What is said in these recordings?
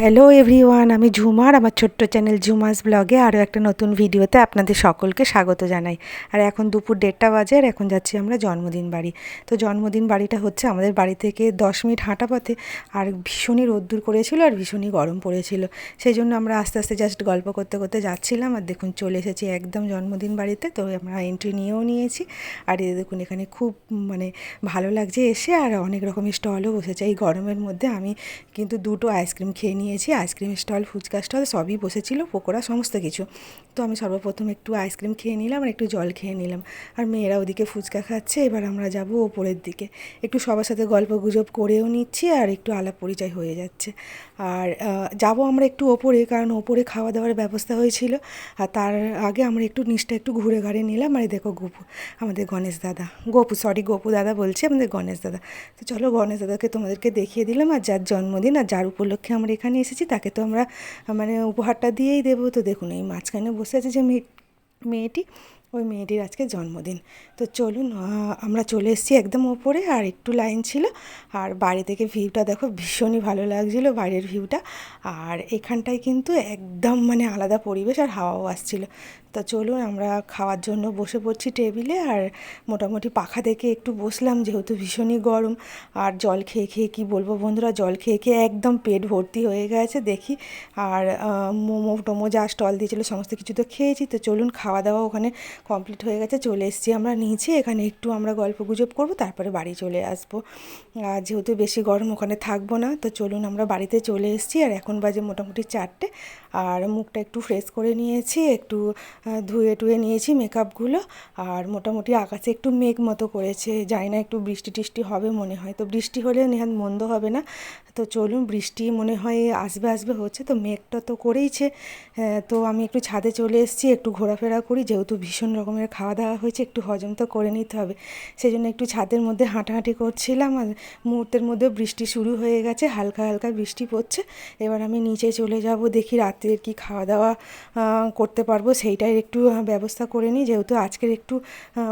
Hello everyone, আমি ঝুমার আমার ছোট্ট চ্যানেল ঝুমাস ব্লগে আরও একটা নতুন ভিডিওতে আপনাদের সকলকে স্বাগত জানাই। আর এখন দুপুর 1:30 বাজে আর এখন যাচ্ছি আমরা জন্মদিন বাড়ি। তো জন্মদিন বাড়িটা হচ্ছে আমাদের বাড়ি থেকে 10 মিনিট হাঁটা পথে। আর ভীষণই রোদ্দুর করেছিল আর ভীষণই গরম পড়েছিল, সেই জন্য আমরা আস্তে আস্তে জাস্ট গল্প করতে করতে যাচ্ছিলাম। আর দেখুন চলে এসেছি একদম জন্মদিন বাড়িতে। তো আমরা এন্ট্রি নিয়েও নিয়েছি। আর এই দেখুন এখানে খুব ভালো লাগছে এসে, আর অনেক রকমের স্টলও বসেছে। এই গরমের মধ্যে আমি কিন্তু দুটো আইসক্রিম খেয়ে নিয়েছি। আইসক্রিম স্টল, ফুচকা স্টল সবই বসেছিল, পকোড়া সমস্ত কিছু। তো আমি সর্বপ্রথম একটু আইসক্রিম খেয়ে নিলাম আর একটু জল খেয়ে নিলাম। আর মেয়েরা ওদিকে ফুচকা খাচ্ছে। এবার আমরা যাব ওপরের দিকে, একটু সবার সাথে গল্প গুজব করেও নিচ্ছি আর একটু আলাপ পরিচয় হয়ে যাচ্ছে। আর যাব আমরা একটু ওপরে, কারণ ওপরে খাওয়া দাওয়ার ব্যবস্থা হয়েছিল। আর তার আগে আমরা একটু নিচটা একটু ঘুরে ঘাড়ে নিলাম। আর দেখো গপু, আমাদের গণেশ দাদা, গপু দাদা বলছে, আমাদের গণেশ দাদা। তো চলো গণেশ দাদাকে তোমাদেরকে দেখিয়ে দিলাম। আর যার জন্মদিন আর যার উপলক্ষে আমরা এখানে এসেছি তাকে তো আমরা উপহারটা দিয়েই দেবো। তো দেখুন এই মাঝখানে বসে আছে যে মেয়েটি, ওই মেয়েটির আজকে জন্মদিন। তো চলুন আমরা চলে এসেছি একদম ওপরে, আর একটু লাইন ছিল। আর বাড়ি থেকে ভিউটা দেখো, ভীষণই ভালো লাগছিলো বাইরের ভিউটা। আর এখানটায় কিন্তু একদম আলাদা পরিবেশ আর হাওয়াও আসছিল। তো চলুন আমরা খাওয়ার জন্য বসে পড়ছি টেবিলে। আর মোটামুটি পাখা দেখে একটু বসলাম, যেহেতু ভীষণই গরম। আর জল খেয়ে খেয়ে কী বলবো বন্ধুরা, জল খেয়ে খেয়ে একদম পেট ভর্তি হয়ে গেছে দেখি। আর মোমো টোমো যা স্টল দিয়েছিলো সমস্ত কিছু তো খেয়েছি। তো চলুন খাওয়া দাওয়া ওখানে কমপ্লিট হয়ে গেছে, চলে এসেছি আমরা নিচে। এখানে একটু আমরা গল্প গুজব করবো, তারপরে বাড়ি চলে আসবো। আর যেহেতু বেশি গরম ওখানে থাকবো না, তো চলুন আমরা বাড়িতে চলে এসেছি। আর এখন বাজে মোটামুটি 4টে। আর মুখটা একটু ফ্রেশ করে নিয়েছি, একটু ধুয়ে টুয়ে নিয়েছি মেকআপগুলো। আর মোটামুটি আকাশে একটু মেঘ মতো করেছে, জানি না একটু বৃষ্টি টিষ্টি হবে মনে হয়। তো বৃষ্টি হলে নেহাত মন্দ হবে না। তো চলুন, বৃষ্টি মনে হয় আসবে হচ্ছে, তো মেঘটা তো করেইছে। তো আমি একটু ছাদে চলে এসেছি, একটু ঘোরাফেরা করি, যেহেতু ভীষণ রকমের খাওয়া দাওয়া হয়েছে, একটু হজম তো করে নিতে হবে। সেই জন্য একটু ছাদের মধ্যে হাঁটাহাঁটি করছিলাম। আর মুহূর্তের মধ্যে বৃষ্টি শুরু হয়ে গেছে, হালকা হালকা বৃষ্টি পড়ছে। এবার আমি নিচে চলে যাব, দেখি রাত্রের কি খাওয়া দাওয়া করতে পারবো সেইটাই একটু ব্যবস্থা করে নিই। যেহেতু আজকের একটু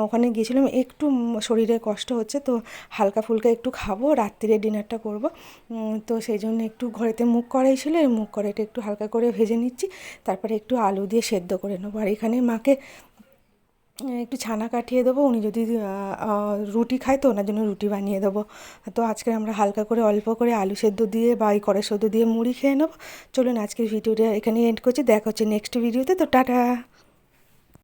ওখানে গিয়েছিলাম, একটু শরীরে কষ্ট হচ্ছে, তো হালকা ফুলকা একটু খাবো, রাত্রিরে ডিনারটা করব। তো সেই জন্য একটু ঘরেতে মুগ কড়াই ছিল, এই মুগ কড়াইটা একটু হালকা করে ভেজে নিচ্ছি, তারপরে একটু আলু দিয়ে সেদ্ধ করে নেবো। আর এখানে মাকে একটু ছানা কাটিয়ে দেবো, উনি যদি রুটি খায় তো ওনার জন্য রুটি বানিয়ে দেবো। তো আজকে আমরা হালকা করে অল্প করে আলু সেদ্ধ দিয়ে বা এই কড়াই সেদ্ধ দিয়ে মুড়ি খেয়ে নেবো। চলুন আজকের ভিডিওটা এখানে এন্ড করছি, দেখা হচ্ছে নেক্সট ভিডিওতে। তো টাটা।